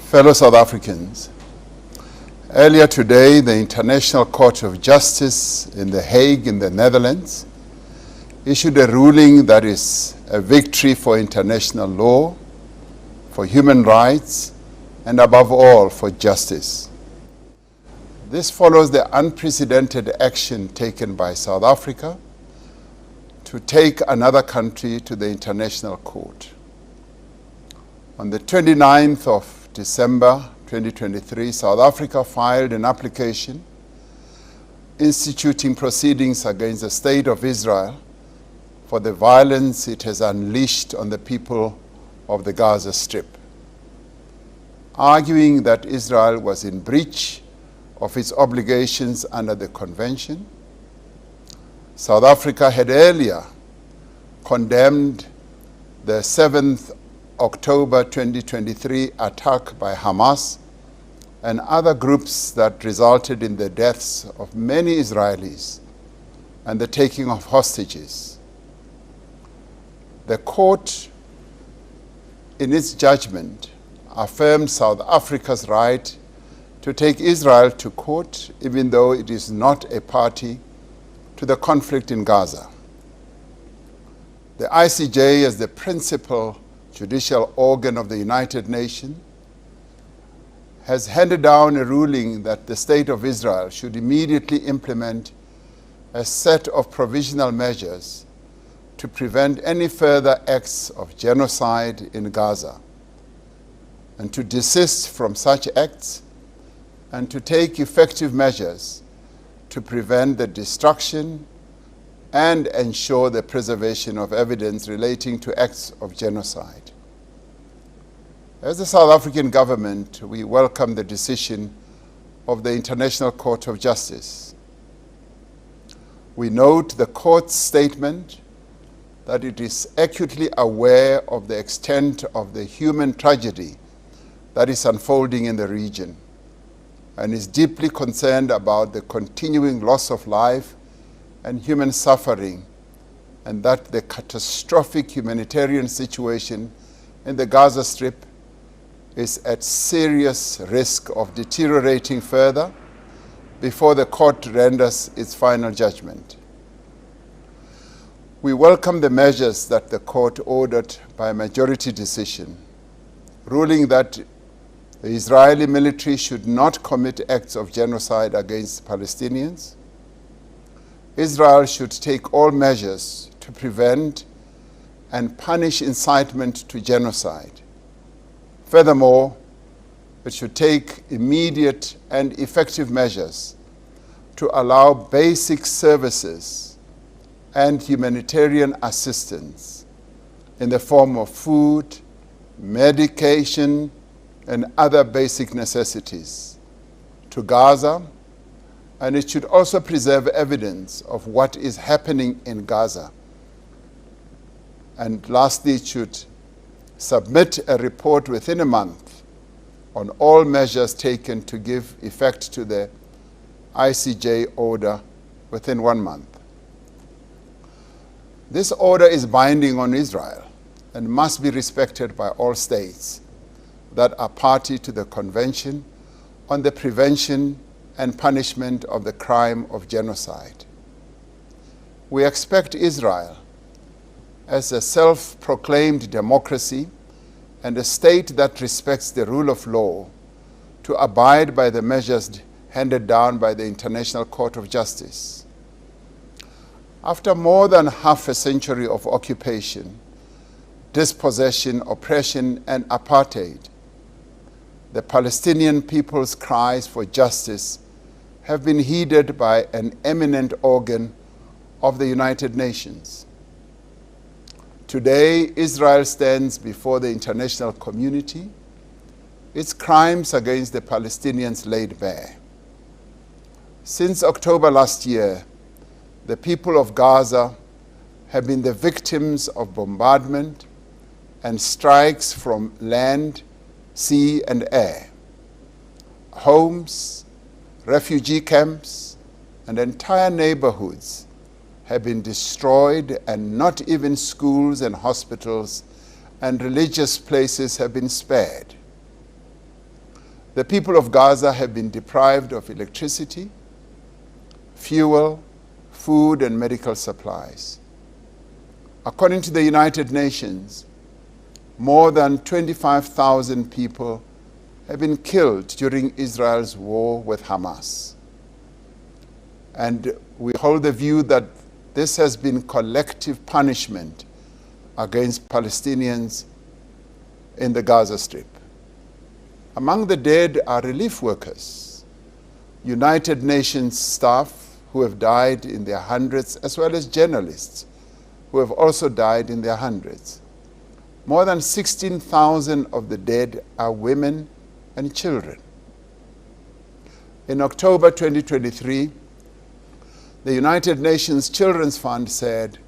Fellow South Africans, earlier today, the International Court of Justice in The Hague in the Netherlands issued a ruling that is a victory for international law, for human rights, and above all, for justice. This follows the unprecedented action taken by South Africa to take another country to the International Court. On the 29th of December 2023, South Africa filed an application instituting proceedings against the State of Israel for the violence it has unleashed on the people of the Gaza Strip, arguing that Israel was in breach of its obligations under the Convention. South Africa had earlier condemned the 7th October 2023 attack by Hamas and other groups that resulted in the deaths of many Israelis and the taking of hostages. The court, in its judgment, affirmed South Africa's right to take Israel to court, even though it is not a party to the conflict in Gaza. The ICJ, as the principal judicial organ of the United Nations, has handed down a ruling that the State of Israel should immediately implement a set of provisional measures to prevent any further acts of genocide in Gaza, and to desist from such acts and to take effective measures to prevent the destruction and ensure the preservation of evidence relating to acts of genocide. As the South African government, we welcome the decision of the International Court of Justice. We note the court's statement that it is acutely aware of the extent of the human tragedy that is unfolding in the region and is deeply concerned about the continuing loss of life and human suffering, and that the catastrophic humanitarian situation in the Gaza Strip is at serious risk of deteriorating further before the court renders its final judgment. We welcome the measures that the court ordered by majority decision, ruling that the Israeli military should not commit acts of genocide against Palestinians. Israel should take all measures to prevent and punish incitement to genocide. Furthermore, it should take immediate and effective measures to allow basic services and humanitarian assistance in the form of food, medication, and other basic necessities to Gaza, and it should also preserve evidence of what is happening in Gaza. And lastly, it should submit a report within a month on all measures taken to give effect to the ICJ order within 1 month. This order is binding on Israel and must be respected by all states that are party to the Convention on the Prevention and Punishment of the Crime of Genocide. We expect Israel, as a self-proclaimed democracy and a state that respects the rule of law, to abide by the measures handed down by the International Court of Justice. After more than half a century of occupation, dispossession, oppression, and apartheid, the Palestinian people's cries for justice have been heeded by an eminent organ of the United Nations. Today, Israel stands before the international community, its crimes against the Palestinians laid bare. Since October last year, the people of Gaza have been the victims of bombardment and strikes from land, sea, and air. Homes, refugee camps, and entire neighborhoods have been destroyed, and not even schools and hospitals and religious places have been spared. The people of Gaza have been deprived of electricity, fuel, food, and medical supplies. According to the United Nations, more than 25,000 people have been killed during Israel's war with Hamas. And we hold the view that this has been collective punishment against Palestinians in the Gaza Strip. Among the dead are relief workers, United Nations staff who have died in their hundreds, as well as journalists who have also died in their hundreds. More than 16,000 of the dead are women and children. In October 2023, the United Nations Children's Fund said,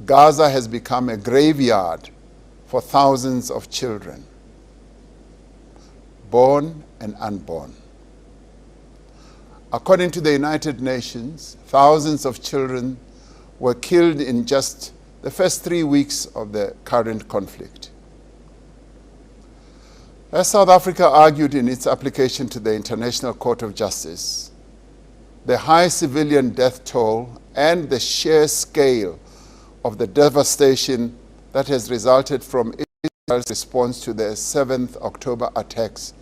Gaza has become a graveyard for thousands of children, born and unborn. According to the United Nations, thousands of children were killed in just the first 3 weeks of the current conflict. As South Africa argued in its application to the International Court of Justice, the high civilian death toll and the sheer scale of the devastation that has resulted from Israel's response to the 7th October attacks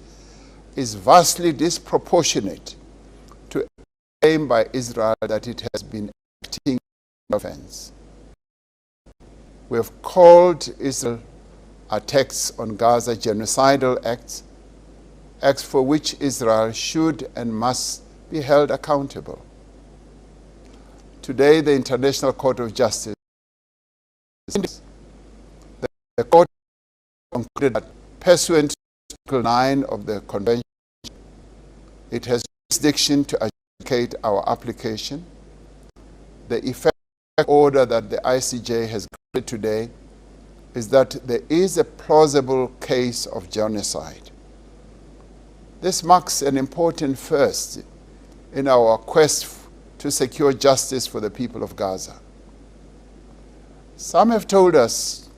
is vastly disproportionate to a claim by Israel that it has been acting in offense. We have called Israel attacks on Gaza genocidal acts, acts for which Israel should and must be held accountable. Today, the International Court of Justice, the court concluded that pursuant to Article 9 of the Convention, it has jurisdiction to adjudicate our application. The effective order that the ICJ has granted today is that there is a plausible case of genocide. This marks an important first in our quest to secure justice for the people of Gaza. Some have told us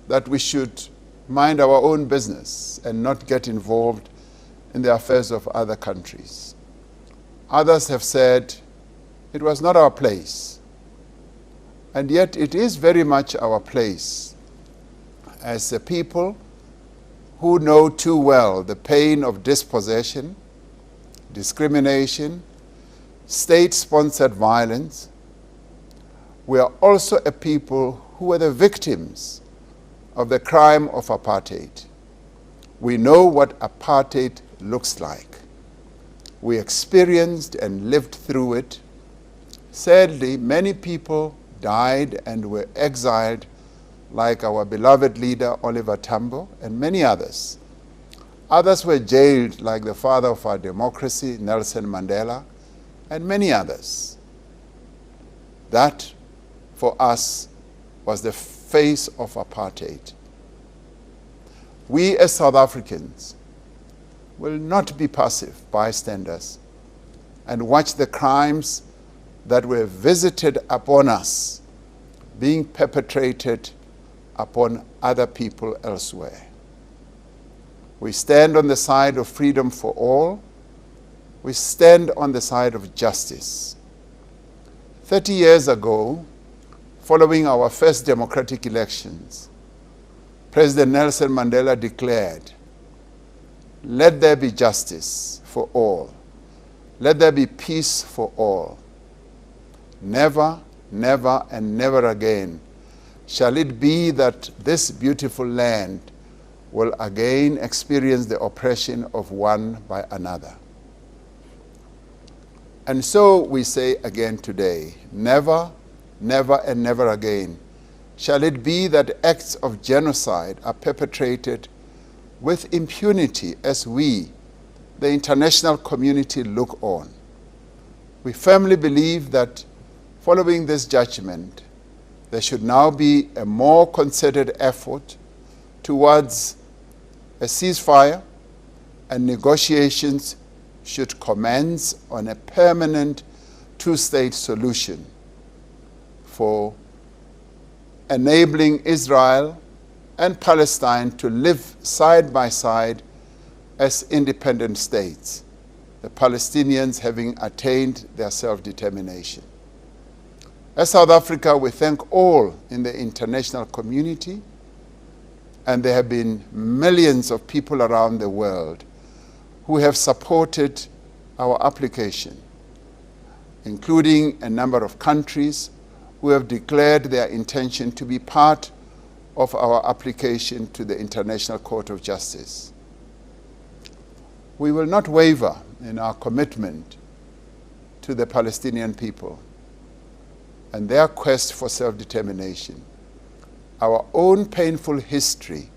that we should mind our own business and not get involved in the affairs of other countries. Others have said it was not our place. And yet it is very much our place as a people who know too well the pain of dispossession, discrimination, state-sponsored violence. We are also a people who were the victims of the crime of apartheid. We know what apartheid looks like. We experienced and lived through it. Sadly, many people died and were exiled, like our beloved leader Oliver Tambo and many others. Others were jailed, like the father of our democracy, Nelson Mandela, and many others. That, for us, was the face of apartheid. We as South Africans will not be passive bystanders and watch the crimes that were visited upon us being perpetrated upon other people elsewhere. We stand on the side of freedom for all. We stand on the side of justice. 30 years ago, following our first democratic elections, President Nelson Mandela declared, "Let there be justice for all. Let there be peace for all. Never, never, and never again shall it be that this beautiful land will again experience the oppression of one by another." And so we say again today, never, never, and never again shall it be that acts of genocide are perpetrated with impunity as we, the international community, look on. We firmly believe that following this judgment, there should now be a more concerted effort towards a ceasefire, and negotiations should commence on a permanent two-state solution for enabling Israel and Palestine to live side by side as independent states, the Palestinians having attained their self-determination. As South Africa, we thank all in the international community, and there have been millions of people around the world who have supported our application, including a number of countries who have declared their intention to be part of our application to the International Court of Justice. We will not waver in our commitment to the Palestinian people and their quest for self-determination. Our own painful history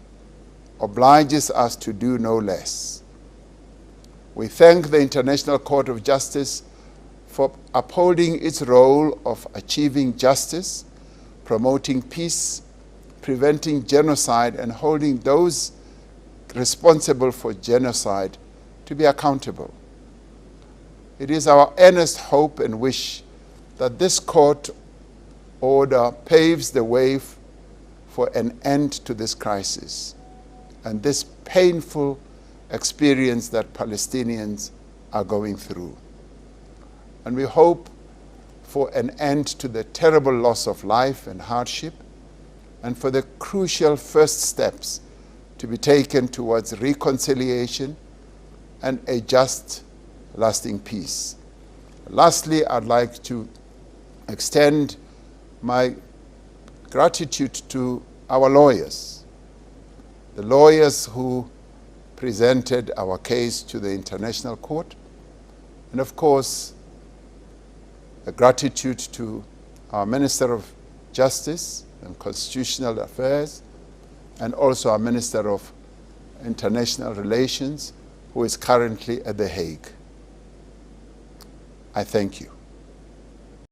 obliges us to do no less. We thank the International Court of Justice for upholding its role of achieving justice, promoting peace, preventing genocide, and holding those responsible for genocide to be accountable. It is our earnest hope and wish that this court order paves the way for an end to this crisis and this painful experience that Palestinians are going through. And we hope for an end to the terrible loss of life and hardship, and for the crucial first steps to be taken towards reconciliation and a just, lasting peace. Lastly, I'd like to extend my gratitude to our lawyers, the lawyers who presented our case to the International Court, and of course, a gratitude to our Minister of Justice and Constitutional Affairs, and also our Minister of International Relations, who is currently at The Hague. I thank you.